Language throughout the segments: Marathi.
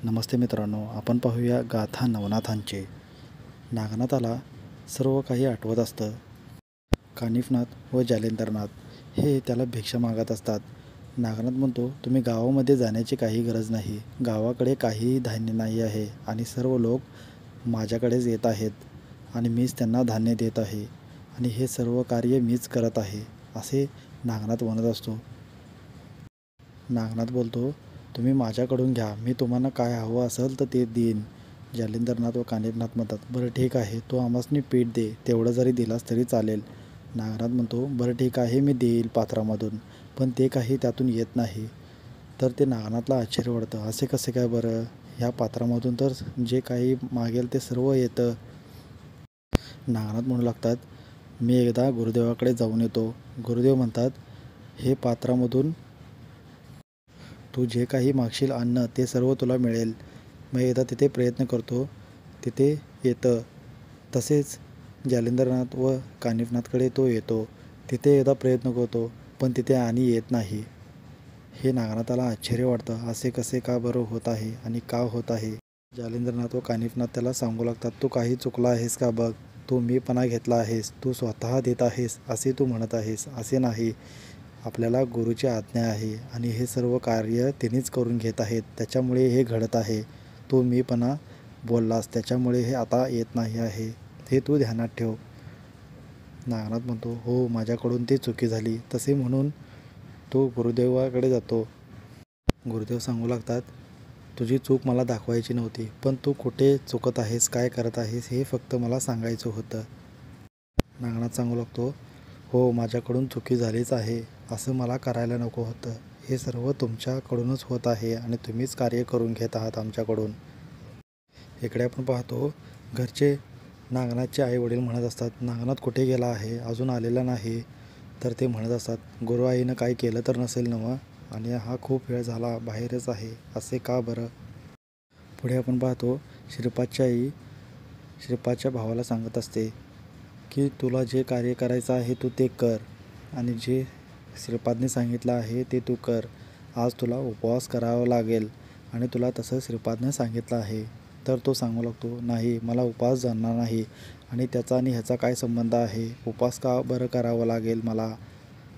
नमस्ते मित्रांनो, आपण पाहूया गाथा नवनाथांची. नागनाथाला सर्व काही आठवत असतं. कानिफनाथ व जालिंदरनाथ हे त्याला भिक्षा मागत असतात. नागनाथ म्हणतो, तुम्ही गावामध्ये जाण्याची काही गरज नाही. गावाकडे काहीही धान्य नाही आहे आणि सर्व लोक माझ्याकडेच येत आहेत आणि मीच त्यांना धान्य देत आहे आणि हे सर्व कार्य मीच करत आहे, असे नागनाथ म्हणत असतो. नागनाथ बोलतो, तुम्ही माझ्याकडून घ्या, मी तुम्हाला काय हवं असेल तर ते देईन. जालिंदरनाथ व कानिफनाथ म्हणतात, बरं ठीक आहे, तू आम्हासनी पीठ दे, तेवढं जरी दिलास तरी चालेल. नागनाथ म्हणतो, बरं ठीक आहे, मी देईल पात्रामधून, पण ते काही त्यातून येत नाही. तर ते नागनाथला आश्चर्य वाटतं, असे कसे काय बरं? ह्या पात्रामधून तर जे काही मागेल ते सर्व येतं. नागनाथ म्हणू लागतात, मी एकदा गुरुदेवाकडे जाऊन येतो. गुरुदेव म्हणतात, हे पात्रामधून तू जे काही मागशील अन्न ते सर्व तुला मिळेल. मग एकदा तिथे प्रयत्न करतो, तिथे येतं. तसेच जालिंदरनाथ व कानिफनाथकडे तो येतो, तिथे एकदा प्रयत्न करतो, पण तिथे आणि येत नाही. हे नागनाथाला आश्चर्य वाटतं, असे कसे का बरं होत आहे आणि का होत आहे? जालिंदरनाथ व कानिफनाथ त्याला सांगू लागतात, तू काही चुकला आहेस का बघ, तू मीपणा घेतला आहेस, तू स्वतः देत आहेस असे तू म्हणत आहेस, असे नाही. आपल्याला गुरुची आज्ञा आहे आणि हे सर्व कार्य तिनेच करून घेत आहेत, त्याच्यामुळे हे घडत आहे. तू मीपणा बोललास त्याच्यामुळे हे आता येत नाही आहे, हे तू ध्यानात ठेव. नागनाथ म्हणतो, हो माझ्याकडून ती चुकी झाली. तसे म्हणून तो गुरुदेवाकडे जातो. गुरुदेव सांगू लागतात, तुझी चूक मला दाखवायची नव्हती, पण तू कुठे चुकत आहेस, काय करत आहेस हे फक्त मला सांगायचं होतं. नागनाथ सांगू लागतो, हो माझ्याकडून चुकी झालीच आहे, असं मला करायला नको होतं. हे सर्व तुमच्याकडूनच होत आहे आणि तुम्हीच कार्य करून घेत आहात आमच्याकडून. इकडे आपण पाहतो, घरचे नागनाथचे आई वडील म्हणत असतात, नागनाथ कुठे गेला आहे, अजून आलेला नाही. तर ते म्हणत असतात, गुरुआईनं काय केलं तर नसेल नव्ह, आणि हा खूप वेळ झाला बाहेरच आहे, असे का बरं? पुढे आपण पाहतो, श्रीपादची आई श्रीपादच्या भावाला सांगत असते की तुला जे कार्य करायचं आहे तू ते कर आणि जे श्रीपादने सांगितलं आहे ते तू कर. आज तुला उपवास करावा लागेल आणि तुला तसं श्रीपादने सांगितलं आहे. तर तो सांगू लागतो, नाही मला उपवास जमणार नाही आणि त्याचा आणि ह्याचा काय संबंध आहे, उपवास का बरं करावं लागेल मला?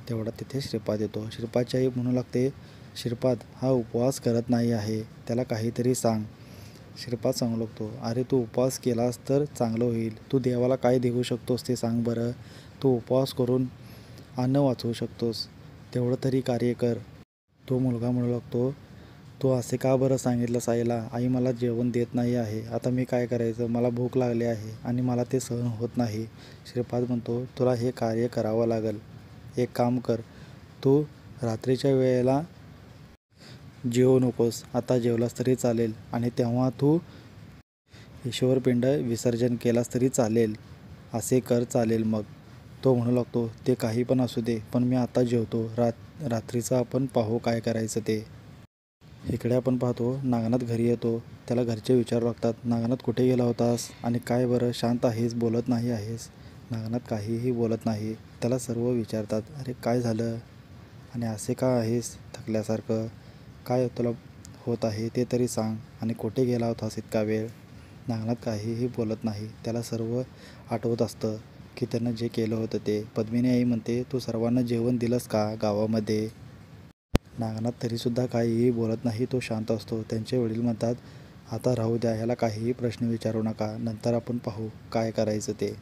तेवढा तिथे श्रीपाद येतो. श्रीपादची आई म्हणू लागते, श्रीपाद हा उपवास करत नाही आहे, त्याला काहीतरी सांग. श्रीपाद सांगू लागतो, अरे तू उपवास केलास तर चांगलं होईल, तू देवाला काय देऊ शकतोस ते सांग बरं. तू उपवास करून अन्न वाचवू शकतोस, तेवढं तरी कार्य कर. तो मुलगा म्हणू लागतो, तू असे का बरं सांगितलंस आईला? आई मला जेवण देत नाही आहे, आता मी काय करायचं, मला भूक लागली आहे आणि मला ते सहन होत नाही. श्रीपाद म्हणतो, तुला हे कार्य करावं लागेल. एक काम कर, तू रात्रीच्या वेळेला जेवू नकोस, आता जेवलास तरी चालेल आणि तेव्हा तू ईश्वरपिंड विसर्जन केलास तरी चालेल, असे कर चालेल. मग तो म्हणू लागतो, ते काही पण असू दे, पण मी आता जेवतो, रात्रीचं आपण पाहू काय करायचं ते. इकडे आपण पाहतो, नागनाथ घरी येतो. त्याला घरचे विचारू लागतात, नागनाथ कुठे गेला होतास आणि काय बरं शांत आहेस, बोलत नाही आहेस? नागनाथ काहीही बोलत नाही. त्याला सर्व विचारतात, अरे काय झालं आणि असे का आहेस थकल्यासारखं, काय तुला होत आहे ते तरी सांग आणि कुठे गेला होतास इतका वेळ? नागनाथ काहीही बोलत नाही. त्याला सर्व आठवत असतं की त्यानं जे केलं होतं ते. पद्मिनी आई म्हणते, तू सर्वांना जेवण दिलंस का गावामध्ये? नागनाथ तरीसुद्धा काहीही बोलत नाही, तो शांत असतो. त्यांचे वडील म्हणतात, आता राहू द्या, ह्याला काहीही प्रश्न विचारू नका, नंतर आपण पाहू काय करायचं ते.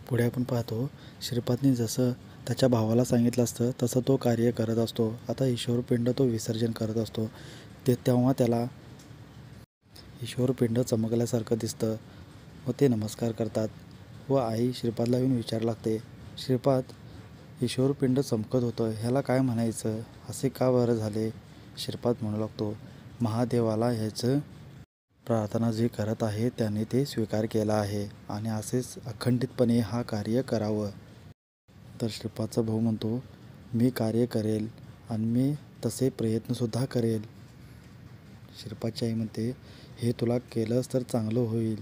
पुढे आपण पाहतो, श्रीपादने जसं त्याच्या भावाला सांगितलं असतं तसं तो कार्य करत असतो. आता ईश्वरपिंड तो विसर्जन करत असतो. तेव्हा त्याला ईश्वरपिंड चमकल्यासारखं दिसतं व ते नमस्कार करतात व आई श्रीपादला येऊन विचारू लागते, श्रीपाद ईश्वरपिंड चमकत होतं, ह्याला काय म्हणायचं, असे का बरं झाले? श्रीपाद म्हणू लागतो, महादेवाला ह्याचं प्रार्थना जे करत आहे त्याने ते स्वीकार केला आहे आणि असेच अखंडितपणे हा कार्य करावं. तर श्रीपादचा भाऊ म्हणतो, मी कार्य करेल आणि मी तसे प्रयत्नसुद्धा करेल. श्रीपादची आई म्हणते, हे तुला केलंस तर चांगलं होईल.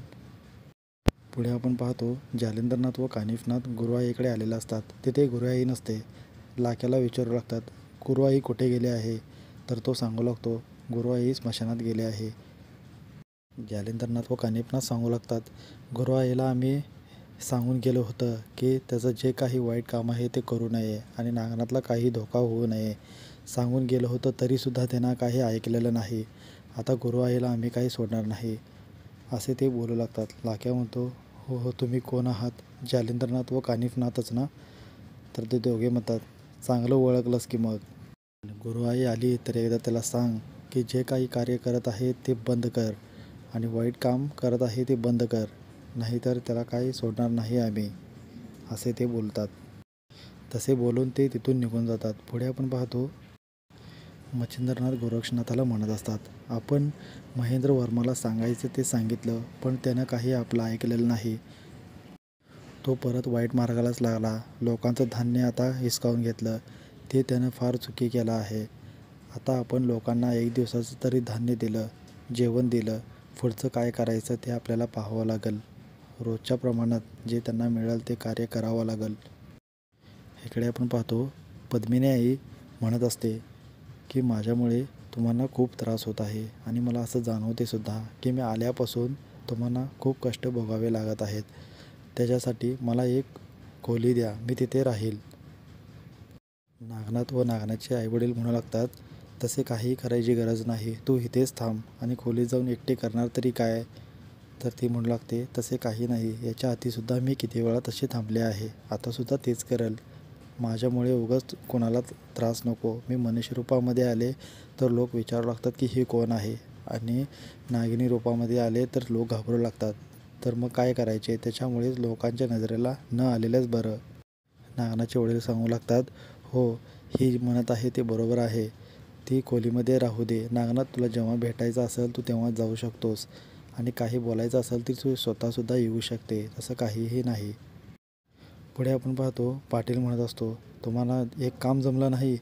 पुढे आपण पाहतो, जालिंदरनाथ व कानिफनाथ गुरुआईकडे आलेले असतात. तिथे गुरुआई नसते. लाक्याला विचारू लागतात, गुरुआई कुठे गेले आहे? तर तो सांगू लागतो, गुरुआई स्मशानात गेले आहे. जालिंदरनाथ व कानिफनाथ सांगू लागतात, गुरुआईला आम्ही सांगून गेलो होतं की त्याचं जे काही वाईट काम आहे ते करू नये आणि नागनाथला काही धोका होऊ नये. सांगून गेलो होतं तरीसुद्धा त्यांना काही ऐकलेलं नाही. आता गुरुआईला आम्ही काही सोडणार नाही असे ते बोलू लागतात. लाक्या म्हणतो, हो हो, तुम्ही कोण आहात? जालिंदरनाथ व कानिफनाथच ना? तर ते दोघे म्हणतात, चांगलं ओळखलंस की मग. गुरुआई आली तर एकदा त्याला सांग की जे काही कार्य करत आहे ते बंद कर आणि वाईट काम करत आहे ते बंद कर, नाहीतर त्याला काही सोडणार नाही आम्ही, असे ते बोलतात. तसे बोलून ते तिथून निघून जातात. पुढे आपण पाहतो, मच्छिंद्रनाथ गोरक्षनाथाला म्हणत असतात, आपण महेंद्र वर्माला सांगायचं ते सांगितलं, पण त्यानं काही आपलं ऐकलेलं नाही. तो परत वाईट मार्गालाच लागला. लोकांचं धान्य आता हिसकावून घेतलं. ते त्यानं फार चुकी केलं आहे. आता आपण लोकांना एक दिवसाचं तरी धान्य दिलं, जेवण दिलं. पुढचं काय करायचं ते आपल्याला पाहावं लागेल. रोजच्या प्रमाणात जे त्यांना मिळेल ते कार्य करावं लागेल. इकडे आपण पाहतो, पद्मिनी आई म्हणत असते की माझ्यामुळे तुम्हाला खूप त्रास होत आहे आणि मला असं जाणवते सुद्धा की मी आल्यापासून तुम्हाला खूप कष्ट भोगावे लागत आहेत. त्याच्यासाठी मला एक खोली द्या, मी तिथे राहील. नागनाथ व नागनाथचे आईवडील म्हणू लागतात, तसे काही करायची गरज नाही, तू इथेच थांब आणि खोलीत जाऊन एकटे करणार तरी काय? तर ती म्हणू लागते, तसे काही नाही, याच्या आधीसुद्धा मी किती वेळा तसे थांबले आहे, आतासुद्धा तेच करेल. माझ्यामुळे उगाच कोणाला त्रास नको. मी मनुष्य रूपामध्ये आले तर लोक विचारू लागतात की हे कोण आहे, आणि नागिनी रूपामध्ये आले तर लोक घाबरू लागतात. तर मग काय करायचे? त्याच्यामुळेच लोकांच्या नजरेला न आलेलंच बरं. नागनाथचे वडील सांगू लागतात, हो, ही म्हणत आहे ते बरोबर आहे, ती खोलीमध्ये राहू दे. नागनाथ, तुला जेव्हा भेटायचं असेल तू तेव्हा जाऊ शकतोस आणि काही बोलायचं असेल तर तू स्वतःसुद्धा येऊ शकते, तसं काहीही नाही. पुढे आपण पाहतो, पाटील म्हणत असतो, तुम्हाला एक काम जमलं नाही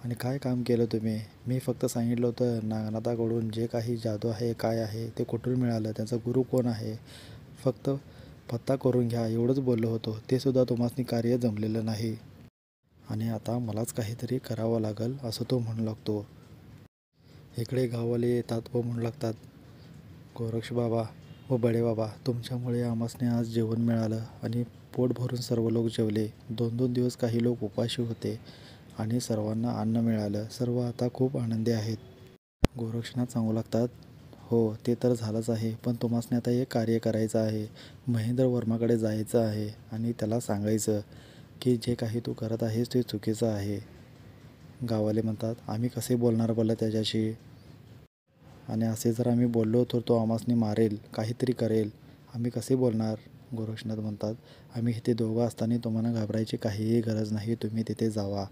आणि काय काम केलं तुम्ही? मी फक्त सांगितलं होतं नागनाथाकडून जे काही जादू आहे काय आहे ते कुठून मिळालं, त्याचा गुरु कोण आहे, फक्त पत्ता करून घ्या एवढंच बोललो होतो. ते सुद्धा तुम्हाला कार्य जमलेलं नाही आणि आता मलाच काहीतरी करावं लागेल असं तो म्हणू लागतो. इकडे गाववाले येतात व म्हणू लागतात, गोरक्ष बाबा व बडे बाबा, तुमच्यामुळे आम्हासने आज जेवण मिळालं आणि पोट भरून सर्व लोक जेवले. 2-2 दिवस काही लोक उपाशी होते आणि सर्वांना अन्न मिळालं. सर्व आता खूप आनंदी आहेत. गोरक्षनाथ सांगू लागतात, हो, ते तर झालंच आहे, पण तुम्हासने आता एक कार्य करायचं आहे. महेंद्र वर्माकडे जायचं आहे आणि त्याला सांगायचं की जे काही तू करत आहेस ते चुकीचं आहे. गाववाले म्हणतात, आम्ही कसे बोलणार बोला त्याच्याशी, आणि असे जर आम्ही बोललो तर तो आम्हासनी मारेल, काहीतरी करेल, आम्ही कसे बोलणार? गोरक्षनाथ म्हणतात, आम्ही इथे दोघं असताना तुम्हाला घाबरायची काहीही गरज नाही, तुम्ही तिथे जावा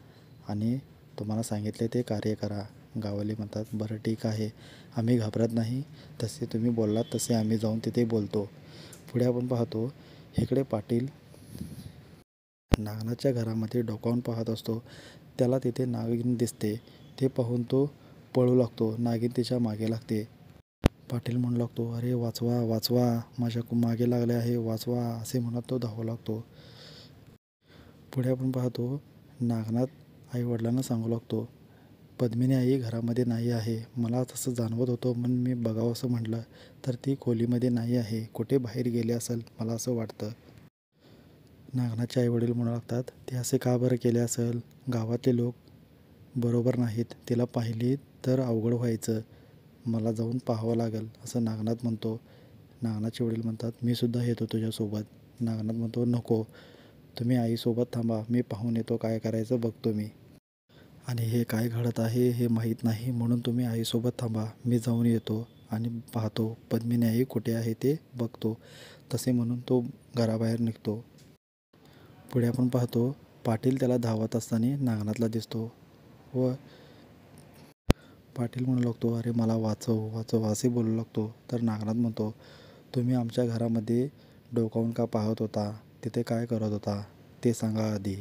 आणि तुम्हाला सांगितले ते कार्य करा. गाववाले म्हणतात, बरं ठीक आहे, आम्ही घाबरत नाही, तसे तुम्ही बोललात तसे आम्ही जाऊन तिथे बोलतो. पुढे आपण पाहतो, इकडे पाटील नागनाथच्या घरामध्ये डोकावून पाहत असतो. त्याला तिथे नागिन दिसते. ते पाहून तो पळू लागतो. नागिन तिच्या मागे लागते. पाटील म्हणू लागतो, अरे वाचवा वाचवा, माझ्या मागे लागले आहे, वाचवा, असे म्हणत तो धावू लागतो. पुढे आपण पाहतो, नागनाथ आईवडिलांना सांगू लागतो, पद्मिनी आई घरामध्ये नाही आहे. मला तसं जाणवत होतं म्हणून मी बघावं असं म्हटलं, तर ती खोलीमध्ये नाही आहे, कुठे बाहेर गेले असेल मला असं वाटतं. नागनाथचे आईवडील म्हणू लागतात, ते असे का बरं केले असेल? गावातले लोक बरोबर नाहीत, तिला पाहिली तर अवघड व्हायचं, मला जाऊन पाहावं लागेल असं नागनाथ म्हणतो. नागनाथचे वडील म्हणतात, मी सुद्धा येतो तुझ्यासोबत. नागनाथ म्हणतो, नको, तुम्ही आईसोबत थांबा, मी पाहून येतो, काय करायचं बघतो मी, आणि हे काय घडत आहे हे माहीत नाही, म्हणून तुम्ही आईसोबत थांबा, मी जाऊन येतो आणि पाहतो पद्मिनी आई कुठे आहे ते बघतो. तसे म्हणून तो घराबाहेर निघतो. पुढे आपण पाहतो, पाटील त्याला धावत असताना नागनाथला दिसतो व पाटील म्हणू लागतो, अरे मला वाचव वाचव असे बोलू लागतो. तर नागनाथ म्हणतो, तुम्ही आमच्या घरामध्ये डोकावून का पाहत होता? तिथे काय करत होता ते सांगा आधी.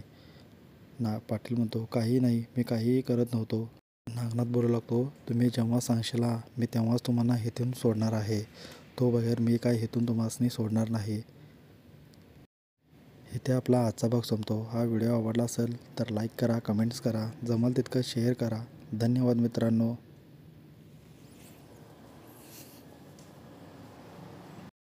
पाटील म्हणतो, काही नाही, मी काहीही करत नव्हतो. नागनाथ बोलू लागतो, तुम्ही जेव्हा सांगशीला मी तेव्हाच तुम्हाला इथून सोडणार आहे, तो बगैर मी काय इथून तुम्हाला सोडणार नाही. इथे आपला आजचा भाग संपतो. हा व्हिडिओ आवडला असेल तर लाईक करा, कमेंट्स करा, जमेल तितकं शेअर करा. धन्यवाद मित्रांनो.